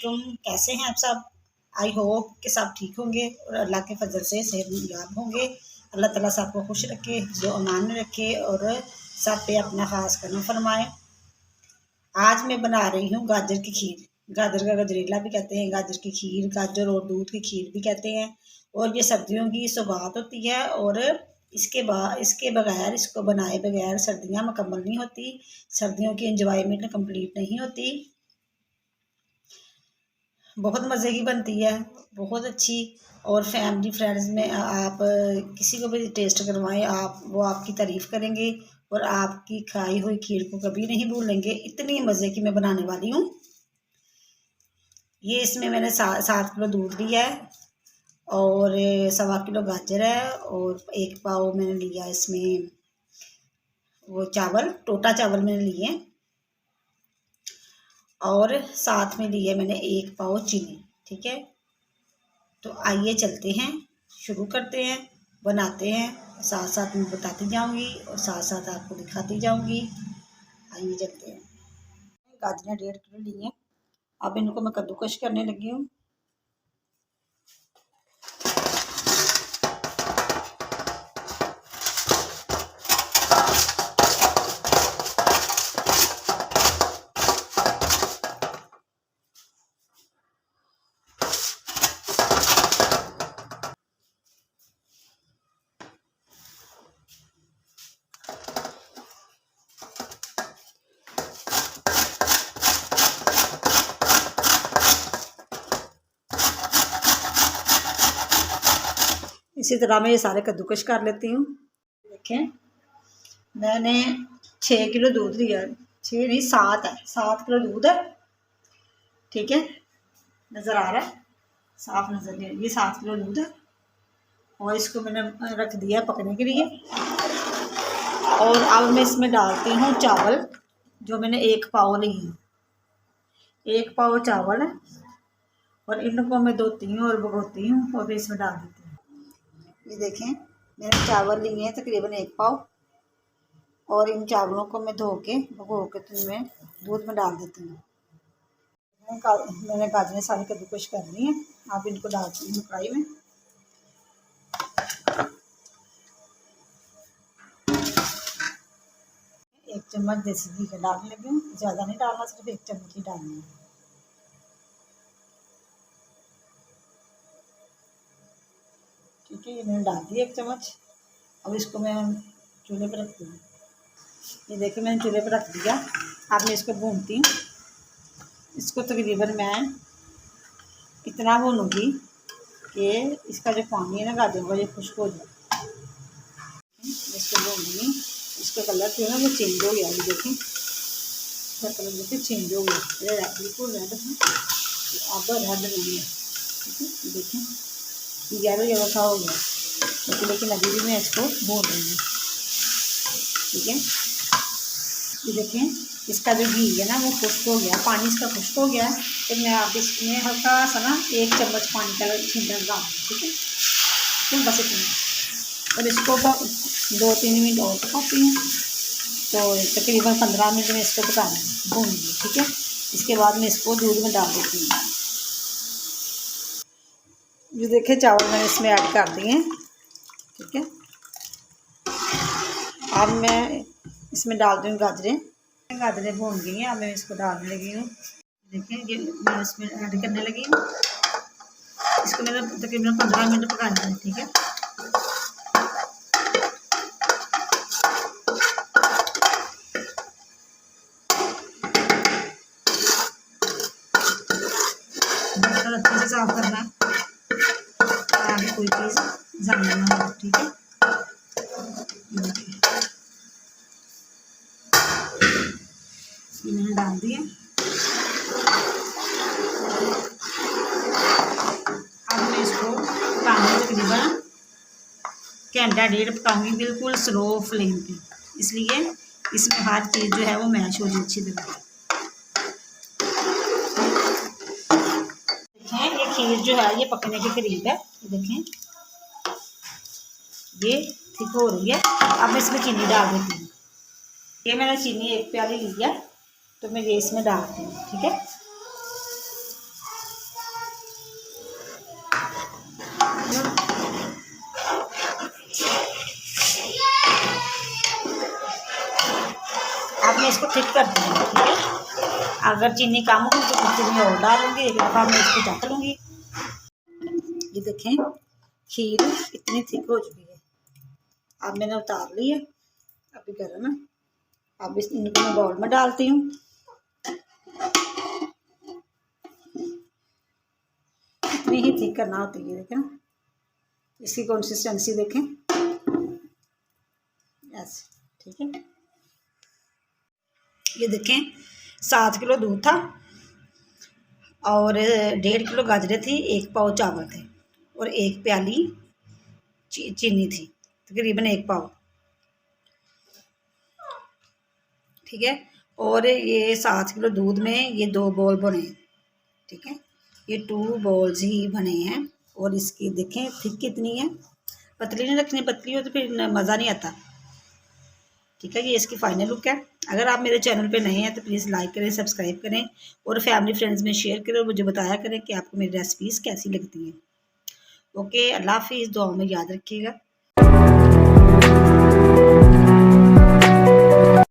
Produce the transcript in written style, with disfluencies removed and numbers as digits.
वालेकुम। कैसे हैं आप सब? आई होप कि सब ठीक होंगे और अल्लाह के फजल से सेहतयाब होंगे। अल्लाह ताला सबको खुश रखे, जो अमान में रखे और सब पे अपना ख़ास करम फरमाए। आज मैं बना रही हूँ गाजर की खीर। गाजर का गजरेला भी कहते हैं, गाजर की खीर, गाजर और दूध की खीर भी कहते हैं। और ये सर्दियों की सौगात होती है और इसके बगैर, इसको बनाए बगैर सर्दियाँ मुकम्मल नहीं होती। सर्दियों की इंजॉयमेंट कंप्लीट नहीं होती। बहुत मज़े की बनती है, बहुत अच्छी। और फैमिली फ्रेंड्स में आप किसी को भी टेस्ट करवाएं, आप वो आपकी तारीफ़ करेंगे और आपकी खाई हुई खीर को कभी नहीं भूलेंगे। इतनी मज़े की मैं बनाने वाली हूँ। ये इसमें मैंने 7 किलो दूध लिया है और 1.25 किलो गाजर है और 1 पाव मैंने लिया इसमें वो चावल, टोटा चावल मैंने लिए और साथ में लिए मैंने 1 पाव चीनी। ठीक है, तो आइए चलते हैं, शुरू करते हैं, बनाते हैं। साथ साथ मैं बताती जाऊंगी और साथ साथ आपको दिखाती जाऊंगी। आइए चलते हैं। गाजरें 1.5 किलो ली हैं। अब इनको मैं कद्दूकश करने लगी हूँ। इसी तरह मैं ये सारे कद्दूकश कर लेती हूँ। देखें, मैंने 6 किलो दूध लिया है, 6 नहीं 7 है, 7 किलो दूध है। ठीक है, नज़र आ रहा है, साफ नज़र नहीं, ये 7 किलो दूध है और इसको मैंने रख दिया पकने के लिए। और अब मैं इसमें डालती हूँ चावल, जो मैंने 1 पाव लिए, 1 पाव चावल है और इनको मैं धोती हूँ और भगोती हूँ और फिर इसमें डाल देती हूँ। ये देखें, मैंने चावल लिए हैं तकरीबन 1 पाव और इन चावलों को मैं धो के भगो के तो मैं दूध में डाल देती हूँ। मैंने गाजरें सारी कद्दूकश कर ली हैं। अब इनको डालती हूँ कढ़ाई में। एक चम्मच देसी घी का डालने लगी हूँ, ज़्यादा नहीं डालना, सिर्फ 1 चम्मच ही डालना है। ठीक है, ये मैंने डाल दिया 1 चम्मच। अब इसको मैं चूल्हे पर रखती हूँ। ये देखिए, मैंने चूल्हे पर रख दिया। अब मैं इसको भूनती हूँ। इसको तकरीबन मैं इतना भूनूँगी कि इसका जो पानी है ना गाजर का, ये खुश्क हो जाए। इसको भूनूँगी, इसका कलर जो है वो चेंज हो गया। ये देखें, इसका कलर देखिए चेंज हो गया, बिल्कुल रेड है, अब रेड नहीं है। ठीक है, देखें येलो येलो सा हो गया, लेकिन अभी भी मैं इसको भून रही हूँ। ठीक है, ये देखें, इसका जो घी है ना वो खुश्क हो गया, पानी इसका खुश्क हो गया है। तो मैं आप इसमें हल्का सा ना 1 चम्मच पानी का छींटा डाल दूँ। ठीक है, तो बस इतना। और इसको 2-3 मिनट और पकाती हूँ, तो तकरीबन 15 मिनट में इसको पकाना है, भूनूँगी। ठीक है, इसके बाद मैं इसको दूध में डाल देती हूँ। जो देखे चावल मैंने इसमें ऐड कर दिए हैं। ठीक है, अब मैं इसमें डाल दूँ गाजरें। गाजरें भून गई हैं, अब मैं इसको डालने लगी हूँ। देखिए, ये मैं इसमें ऐड करने लगी हूँ। इसको मैंने तकरीबन 15 मिनट पकाना है। ठीक है, बर्तन अच्छे से साफ करना है ताकि कोई चीज़ जंग ना हो। ठीक है, ये मैंने डाल दिया। अब मैं इसको पकाऊंगी, तकरीबन घंटा 1.5 पकाऊंगी, बिल्कुल स्लो फ्लेम पे, इसलिए इसमें हर चीज़ जो है वो मैश हो जाए अच्छी तरह। देखें, ये खीर जो है ये पकने के करीब है। देखें, ये ठीक हो रही है। अब मैं इसमें चीनी डाल देती हूँ। ये मैंने चीनी 1 प्याली ली है, तो मैं ये इसमें डालती हूँ। ठीक है, थिक कर दूँगी, ठीक है। अगर चीनी कम होगी तो कुछ चीनी और डालूँगी, एक दफ़ा मैं इसको चाट लूँगी। ये देखें खीर इतनी थिक हो चुकी है। अब मैंने उतार ली है, अभी गर्म है। अब इनको मैं बाउल में डालती हूँ। इतनी ही थिक करना होती है, देखें ना इसकी कंसिस्टेंसी देखें, ऐसे, ठीक है। ये देखें 7 किलो दूध था और 1.5 किलो गाजरें थी, 1 पाव चावल थे और 1 प्याली चीनी थी, तकरीबन 1 पाव, ठीक है। और ये 7 किलो दूध में ये 2 बॉल बने, ठीक है। ये 2 बॉल्स ही बने हैं। और इसकी देखें थिक कितनी है, पतली नहीं रखनी, पतली हो तो फिर मज़ा नहीं आता, ठीक है। ये इसकी फाइनल लुक है। अगर आप मेरे चैनल पे नए हैं तो प्लीज़ लाइक करें, सब्सक्राइब करें और फैमिली फ्रेंड्स में शेयर करें और मुझे बताया करें कि आपको मेरी रेसिपीज़ कैसी लगती हैं। ओके, अल्लाह हाफिज़, दुआओं में याद रखिएगा।